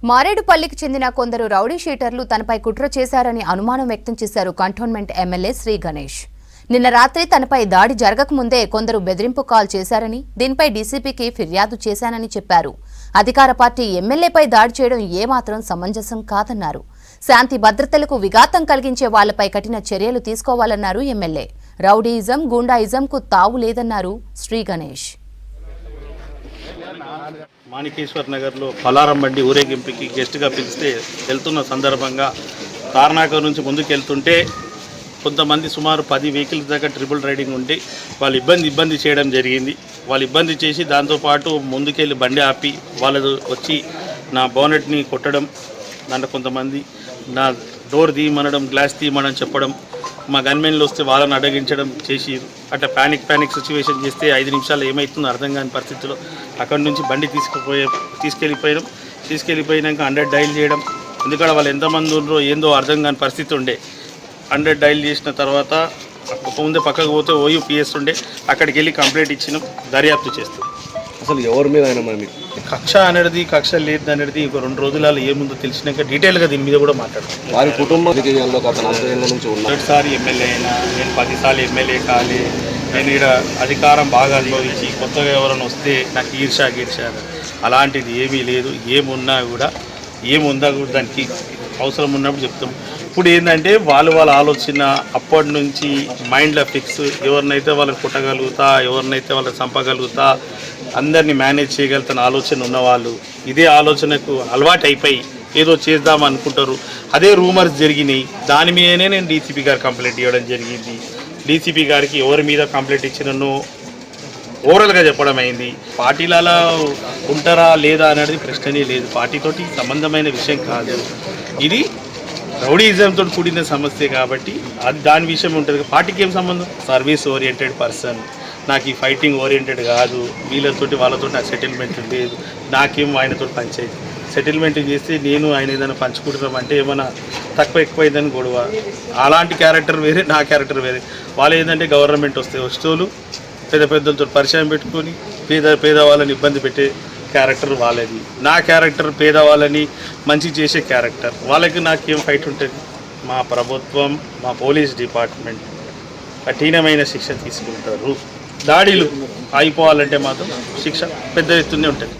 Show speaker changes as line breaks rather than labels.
మారేడుపల్లికి చెందిన కొందరు రౌడీ షీటర్లు తనపై కుట్ర చేశారని అనుమానం వ్యక్తం చేశారు కంటోన్మెంట్ ఎమ్మెల్యే శ్రీ గణేష్. నిన్న రాత్రి తనపై దాడి జరగకముందే కొందరు బెదిరింపు కాల్ చేశారని, దీనిపై డీసీపీకి ఫిర్యాదు చేశానని చెప్పారు. అధికార పార్టీ ఎమ్మెల్యేపై దాడి చేయడం ఏమాత్రం సమంజసం కాదన్నారు. శాంతి భద్రతలకు విఘాతం కలిగించే వాళ్లపై కఠిన చర్యలు తీసుకోవాలన్నారు ఎమ్మెల్యే. రౌడీయిజం, గూండాయిజంకు తావు లేదన్నారు శ్రీ గణేష్.
మాణికేశ్వర్ నగర్లో పలారం బండి ఊరేగింపుకి గెస్ట్గా పిలిస్తే వెళ్తున్న సందర్భంగా తార్నాకర్ నుంచి ముందుకు వెళ్తుంటే కొంతమంది సుమారు 10 వెహికల్స్ దాకా ట్రిపుల్ రైడింగ్ ఉంటే వాళ్ళు ఇబ్బంది చేయడం జరిగింది. వాళ్ళు ఇబ్బంది చేసి దాంతోపాటు ముందుకెళ్ళి బండి ఆపి వాళ్ళు వచ్చి నా బోనెట్ని కొట్టడం, దాంట్లో కొంతమంది నా డోర్ తీయమనడం, గ్లాస్ తీయమనడం చెప్పడం, మా గన్మెన్లు వస్తే వాళ్ళని అడగించడం చేసి అట్లా ప్యానిక్ సిచ్యువేషన్ చేస్తే 5 నిమిషాలు ఏమవుతుందో అర్థం కాని పరిస్థితిలో అక్కడి నుంచి బండి తీసుకెళ్ళిపోయినాక 100 డైల్ చేయడం. ఎందుకంటే వాళ్ళు ఎంతమంది ఉన్నారో ఏందో అర్థం కాని పరిస్థితి ఉండే. 100 డైల్ చేసిన తర్వాత ముందే పక్కకు పోతే ఓయూపీఎస్ ఉండే, అక్కడికి వెళ్ళి కంప్లైంట్ ఇచ్చినాం, దర్యాప్తు చేస్తాం.
అసలు ఎవరి మీద
కక్ష అనేది కక్ష లేదు అనేది ఇంకో 2 రోజులలో ఏముందో తెలిసినాక డీటెయిల్గా దీని మీద కూడా మాట్లాడతాం.
వారి కుటుంబం
ఒకసారి ఎమ్మెల్యే అయినా, నేను 10 సార్లు ఎమ్మెల్యే కాలే, నేను ఇక్కడ అధికారం బాగా అనుభవించి కొత్తగా ఎవరైనా వస్తే నాకు ఈర్షా అలాంటిది ఏమీ లేదు. ఏముందా కూడా దానికి అవసరం ఉన్నప్పుడు చెప్తాం. ఇప్పుడు ఏంటంటే వాళ్ళ ఆలోచన అప్పటి నుంచి మైండ్లో ఫిక్స్, ఎవరినైతే వాళ్ళని కొట్టగలుగుతా, ఎవరినైతే వాళ్ళని చంపగలుగుతా, అందరినీ మేనేజ్ చేయగలుగుతున్న ఆలోచన ఉన్నవాళ్ళు ఇదే ఆలోచనకు అలవాటు అయిపోయి ఏదో చేద్దాం అనుకుంటారు. అదే రూమర్స్ జరిగినాయి. దాని మీదనే నేను డీసీపీ గారు కంప్లైంట్ ఇవ్వడం జరిగింది. డీసీపీ గారికి ఎవరి మీద కంప్లైంట్ ఇచ్చినను ఓవరాల్గా చెప్పడం అయింది. పార్టీలలో ఉంటారా లేదా అనేది ప్రశ్ననే లేదు. పార్టీతోటి సంబంధమైన విషయం కాదు. ఇది రౌడీయిజంతో కూడిన సమస్య కాబట్టి అది దాని విషయం ఉంటుంది. పార్టీకి ఏం సంబంధం? Service oriented person. నాకు ఈ ఫైటింగ్ ఓరియంటెడ్ కాదు. వాళ్ళతోటి నాకు సెటిల్మెంట్ లేదు. నాకేం ఆయనతో పంచాయతీ సెటిల్మెంట్ చేస్తే నేను ఆయన ఏదైనా పంచుకుంటున్నామంటే ఏమైనా తక్కువ ఎక్కువైందని గొడవ. అలాంటి క్యారెక్టర్ వేరే, నా క్యారెక్టర్ వేరే. వాళ్ళు ఏంటంటే గవర్నమెంట్ వస్తువులు పెద్దలతో పరిచయం పెట్టుకొని పేదవాళ్ళని ఇబ్బంది పెట్టే క్యారెక్టర్ వాళ్ళది. నా క్యారెక్టర్ పేదవాళ్ళని మంచి చేసే క్యారెక్టర్. వాళ్ళకి నాకేం ఫైట్ ఉంటుంది? మా ప్రభుత్వం, మా పోలీస్ డిపార్ట్మెంట్ కఠినమైన శిక్ష తీసుకుంటారు. దాడులు అయిపోవాలంటే మాత్రం శిక్ష పెద్ద ఎత్తునే ఉంటుంది.